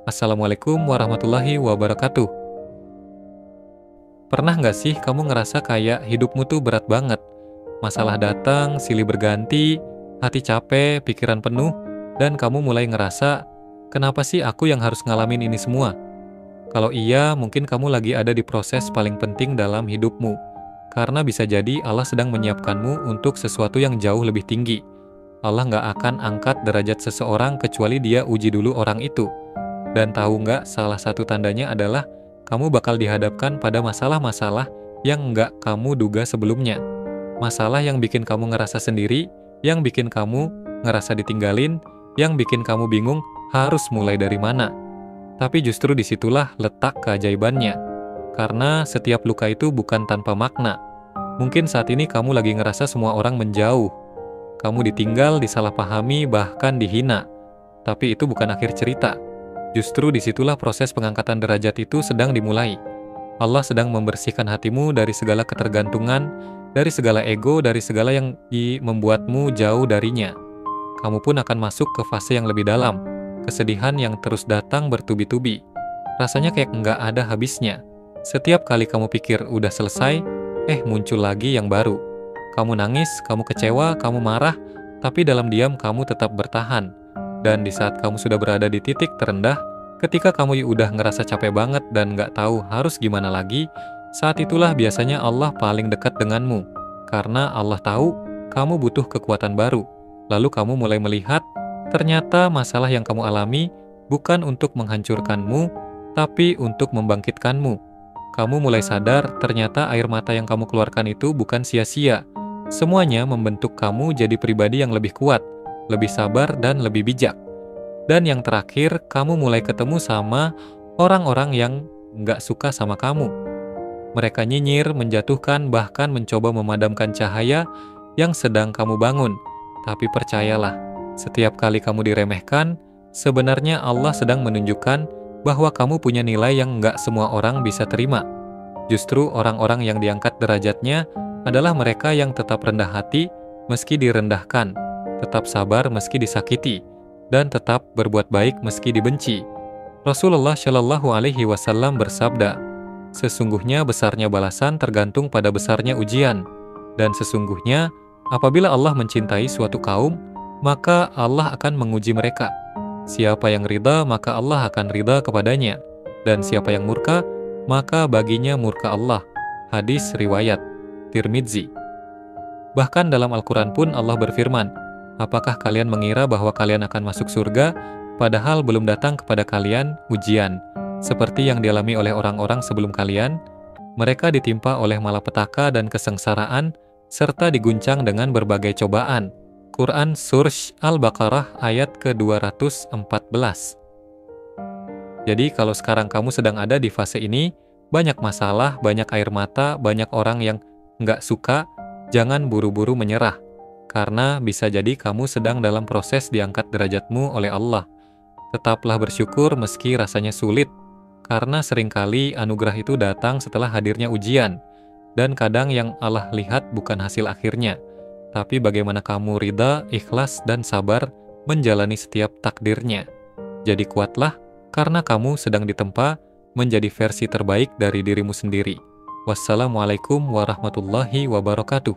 Assalamualaikum warahmatullahi wabarakatuh. Pernah nggak sih kamu ngerasa kayak hidupmu tuh berat banget? Masalah datang, silih berganti, hati capek, pikiran penuh, dan kamu mulai ngerasa, kenapa sih aku yang harus ngalamin ini semua? Kalau iya, mungkin kamu lagi ada di proses paling penting dalam hidupmu. Karena bisa jadi Allah sedang menyiapkanmu untuk sesuatu yang jauh lebih tinggi. Allah nggak akan angkat derajat seseorang kecuali dia uji dulu orang itu. Dan tahu nggak, salah satu tandanya adalah kamu bakal dihadapkan pada masalah-masalah yang nggak kamu duga sebelumnya. Masalah yang bikin kamu ngerasa sendiri, yang bikin kamu ngerasa ditinggalin, yang bikin kamu bingung harus mulai dari mana. Tapi justru disitulah letak keajaibannya. Karena setiap luka itu bukan tanpa makna. Mungkin saat ini kamu lagi ngerasa semua orang menjauh. Kamu ditinggal, disalahpahami, bahkan dihina. Tapi itu bukan akhir cerita. Justru disitulah proses pengangkatan derajat itu sedang dimulai. Allah sedang membersihkan hatimu dari segala ketergantungan, dari segala ego, dari segala yang membuatmu jauh darinya. Kamu pun akan masuk ke fase yang lebih dalam, kesedihan yang terus datang bertubi-tubi. Rasanya kayak nggak ada habisnya. Setiap kali kamu pikir udah selesai, muncul lagi yang baru. Kamu nangis, kamu kecewa, kamu marah, tapi dalam diam kamu tetap bertahan. Dan di saat kamu sudah berada di titik terendah, ketika kamu udah ngerasa capek banget dan nggak tahu harus gimana lagi, saat itulah biasanya Allah paling dekat denganmu. Karena Allah tahu kamu butuh kekuatan baru. Lalu kamu mulai melihat, ternyata masalah yang kamu alami bukan untuk menghancurkanmu, tapi untuk membangkitkanmu. Kamu mulai sadar, ternyata air mata yang kamu keluarkan itu bukan sia-sia. Semuanya membentuk kamu jadi pribadi yang lebih kuat, lebih sabar, dan lebih bijak. Dan yang terakhir, kamu mulai ketemu sama orang-orang yang nggak suka sama kamu. Mereka nyinyir, menjatuhkan, bahkan mencoba memadamkan cahaya yang sedang kamu bangun. Tapi percayalah, setiap kali kamu diremehkan, sebenarnya Allah sedang menunjukkan bahwa kamu punya nilai yang nggak semua orang bisa terima. Justru orang-orang yang diangkat derajatnya adalah mereka yang tetap rendah hati meski direndahkan, tetap sabar meski disakiti, dan tetap berbuat baik meski dibenci. Rasulullah Shallallahu Alaihi Wasallam bersabda, sesungguhnya besarnya balasan tergantung pada besarnya ujian, dan sesungguhnya apabila Allah mencintai suatu kaum, maka Allah akan menguji mereka. Siapa yang ridha, maka Allah akan ridha kepadanya, dan siapa yang murka, maka baginya murka Allah. Hadis riwayat Tirmidzi. Bahkan dalam Al-Quran pun Allah berfirman, apakah kalian mengira bahwa kalian akan masuk surga, padahal belum datang kepada kalian ujian, seperti yang dialami oleh orang-orang sebelum kalian? Mereka ditimpa oleh malapetaka dan kesengsaraan, serta diguncang dengan berbagai cobaan. Quran Surah Al-Baqarah ayat ke-214. Jadi kalau sekarang kamu sedang ada di fase ini, banyak masalah, banyak air mata, banyak orang yang nggak suka, jangan buru-buru menyerah. Karena bisa jadi kamu sedang dalam proses diangkat derajatmu oleh Allah. Tetaplah bersyukur meski rasanya sulit, karena seringkali anugerah itu datang setelah hadirnya ujian. Dan kadang yang Allah lihat bukan hasil akhirnya, tapi bagaimana kamu ridha, ikhlas, dan sabar menjalani setiap takdirnya. Jadi kuatlah, karena kamu sedang ditempa menjadi versi terbaik dari dirimu sendiri. Wassalamualaikum warahmatullahi wabarakatuh.